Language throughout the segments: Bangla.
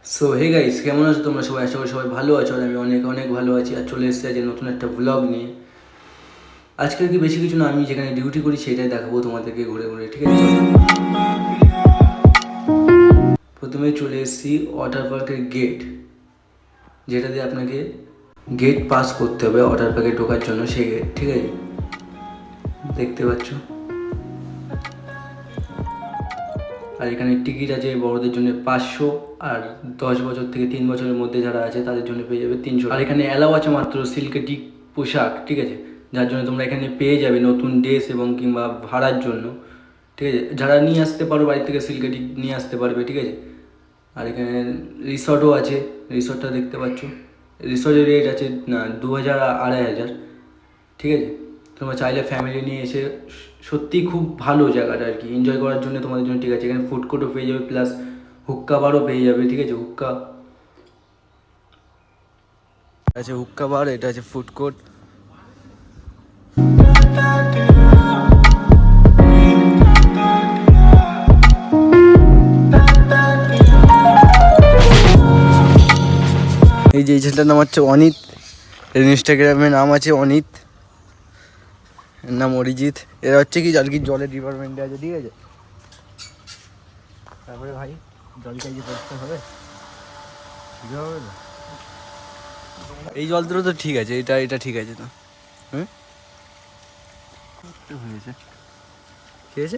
সো হে গাইস, কেমন আছো তোমরা সবাই? আশা করি সবাই ভালো আছো। আর আমি অনেক অনেক ভালো আছি। আর চলে এসেছি আজ নতুন একটা ব্লগ নিয়ে। আজকে কি বেশি কিছু না, আমি যেখানে ডিউটি করি সেটাই দেখাবো তোমাদেরকে ঘুরে ঘুরে, ঠিক আছে? প্রথমে চলে এসেছি ওয়াটার পার্কের গেট, যেটা দিয়ে আপনাকে গেট পাস করতে হবে ওয়াটার পার্কে ঢোকার জন্য, সেই গেট, ঠিক আছে? দেখতে পাচ্ছ। আর এখানে টিকিট আছে বড়দের জন্য 500, আর 10 বছর থেকে 3 বছরের মধ্যে যারা আছে তাদের জন্য পেয়ে যাবে 300। আর এখানে অ্যালাউ আছে মাত্র সিল্কেটিক পোশাক, ঠিক আছে? যার জন্য তোমরা এখানে পেয়ে যাবে নতুন ড্রেস এবং কিংবা ভাড়ার জন্য, ঠিক আছে? যারা নিয়ে আসতে পারো বাড়ি থেকে সিল্কেটিক নিয়ে আসতে পারবে, ঠিক আছে? আর এখানে রিসর্টও আছে, রিসর্টটা দেখতে পাচ্ছ। রিসর্টের রেট আছে না 2000 2500, ঠিক আছে? তোমরা চাইলে ফ্যামিলি নিয়ে এসে সত্যিই খুব ভালো জায়গাটা আর কি, এনজয় করার জন্য তোমাদের জন্য, ঠিক আছে? এখানে ফুড কোর্টও পেয়ে যাবে, প্লাস হুক্কা বারও পেয়ে যাবে, ঠিক আছে? হুক্কা আছে, হুক্কা বার, এটা আছে ফুড কোর্ট। এই যে এই ছেলেটার নাম হচ্ছে অনিত, এর ইনস্টাগ্রামের নাম আছে অনিত, এর নাম অরিজিৎ। এরা হচ্ছে কি আর কি জলের ডিপার্টমেন্টে আছে, ঠিক আছে? তারপরে ভাই জলটা এই যে পরিষ্কার হবে, হবে না এই জল তো ঠিক আছে, এটা এটা ঠিক আছে তো। হুম, হয়েছে, ঠিক আছে।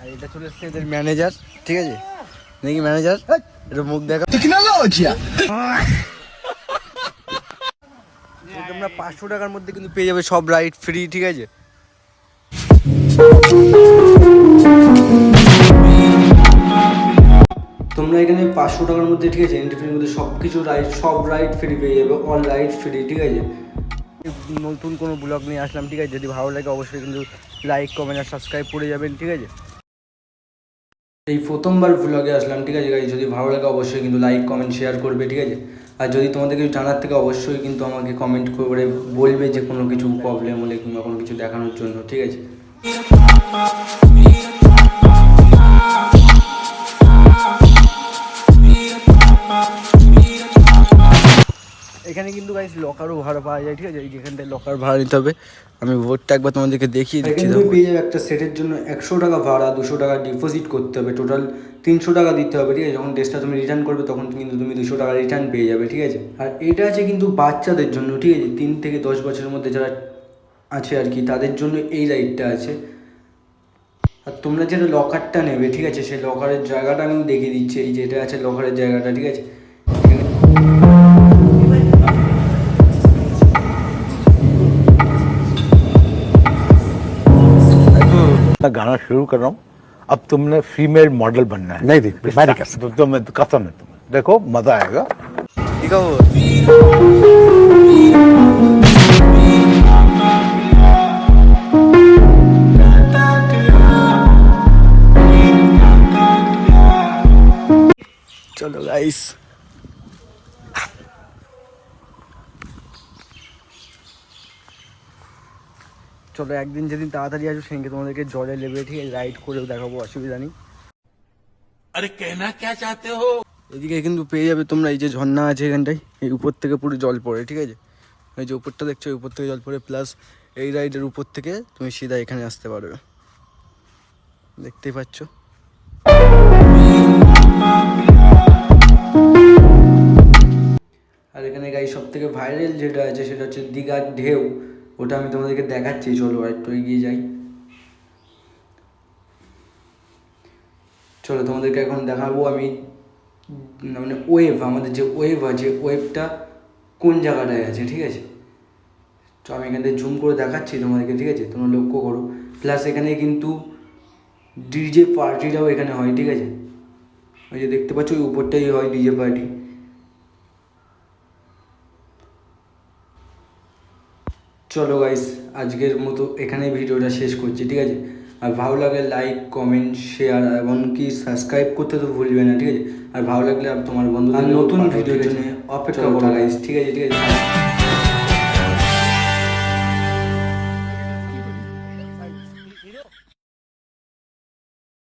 আর এটা চলে এসছে এদের ম্যানেজার, ঠিক আছে? নাকি ম্যানেজার, এটা মুখ দেখা। তোমরা 500 টাকার মধ্যে কিন্তু পেয়ে যাবে সব রাইড ফ্রি, ঠিক আছে? তোমরা এখানে 500 টাকার মধ্যে, ঠিক আছে, এন্ট্রি ফির মধ্যে সব কিছু রাইড, সব রাইড ফ্রি পেয়ে যাবে, অল রাইড ফ্রি, ঠিক আছে? নতুন কোনো ব্লগ নিয়ে আসলাম, ঠিক আছে? যদি ভালো লাগে অবশ্যই কিন্তু লাইক, কমেন্ট আর সাবস্ক্রাইব করে যাবেন, ঠিক আছে? এই প্রথমবার ব্লগে আসলাম, ঠিক আছে গাইজ? যদি ভালো লাগে অবশ্যই কিন্তু লাইক, কমেন্ট, শেয়ার করবে, ঠিক আছে? আর যদি তোমাদের কিছু জানার থেকে অবশ্যই কিন্তু আমাকে কমেন্ট করে বলবে যে কোনো কিছু প্রবলেম হলে কিংবা কোনো কিছু দেখানোর জন্য, ঠিক আছে? এখানে কিন্তু গাইস লকারও ভাড়া পাওয়া যায়, ঠিক আছে? এই যেখানটায় লকার ভাড়া নিতে হবে, আমি ভোটটা একবার তোমাদেরকে দেখিয়ে দিচ্ছি। পেয়ে যাবে একটা সেটের জন্য 100 টাকা ভাড়া, 200 টাকা ডিপোজিট করতে হবে, টোটাল 300 টাকা দিতে হবে, ঠিক আছে? যখন ড্রেসটা তুমি রিটার্ন করবে তখন কিন্তু তুমি 200 টাকা রিটার্ন পেয়ে যাবে, ঠিক আছে? আর এটা আছে কিন্তু বাচ্চাদের জন্য, ঠিক আছে? 3 থেকে 10 বছরের মধ্যে যারা আছে আর কি, তাদের জন্য এই রাইডটা আছে। আর তোমরা যেটা লকারটা নেবে, ঠিক আছে, সেই লকারের জায়গাটা আমি দেখিয়ে দিচ্ছি। এই যে এটা আছে লকারের জায়গাটা, ঠিক আছে? गाना शुरू कर रहा हूँ। अब तुमने फीमेल मॉडल बनना है। नहीं देख मैं नहीं कर सकता। तो मैं कसम है तुम्हें, देखो मजा आएगा। ঠিক আছে। চলো গাইস, চলো একদিন যেদিন তাড়াতাড়ি আসো সেদিনকে তোমাদেরকে জলে নেবে, ঠিক আছে? রাইড করেও দেখাবো, অসুবিধা নেই। अरे कहना क्या चाहते हो? এদিকে কিন্তু পেয়ে যাবে তোমরা এই যে ঝর্ণা আছে এখানটায়, এই উপর থেকে পুরো জল পড়ে, ঠিক আছে? এই যে উপরটা দেখছো, উপর থেকে জল পড়ে, প্লাস এই রাইডের উপর থেকে তুমি সিধা এখানে আসতে পারবে, দেখতেই পাচ্ছ। আর এখানে গাই সব থেকে ভাইরাল যেটা আছে সেটা হচ্ছে দীঘার ঢেউ, ওটা আমি তোমাদেরকে দেখাচ্ছি। চলো আর একটু এগিয়ে যাই। চলো তোমাদেরকে এখন দেখাবো আমি, মানে ওয়েভ, আমাদের যে ওয়েভ আছে, ওয়েভটা কোন জায়গাটায় আছে, ঠিক আছে? তো আমি এখান থেকে জুম করে দেখাচ্ছি তোমাদেরকে, ঠিক আছে? তোমরা লক্ষ্য করো। প্লাস এখানে কিন্তু ডিজে পার্টিটাও এখানে হয়, ঠিক আছে? ওই যে দেখতে পাচ্ছ ওই উপরটাই হয় ডিজে পার্টি। চলো গাইস, আজকের মতো এখানেই ভিডিওটা শেষ করছি, ঠিক আছে? আর ভালো লাগলে লাইক, কমেন্ট, শেয়ার এমনকি সাবস্ক্রাইব করতে তো ভুলবে না, ঠিক আছে? আর ভালো লাগলে তোমার বন্ধু আর নতুন ভিডিওর জন্য অপেক্ষা করো গাইস, ঠিক আছে? ঠিক আছে।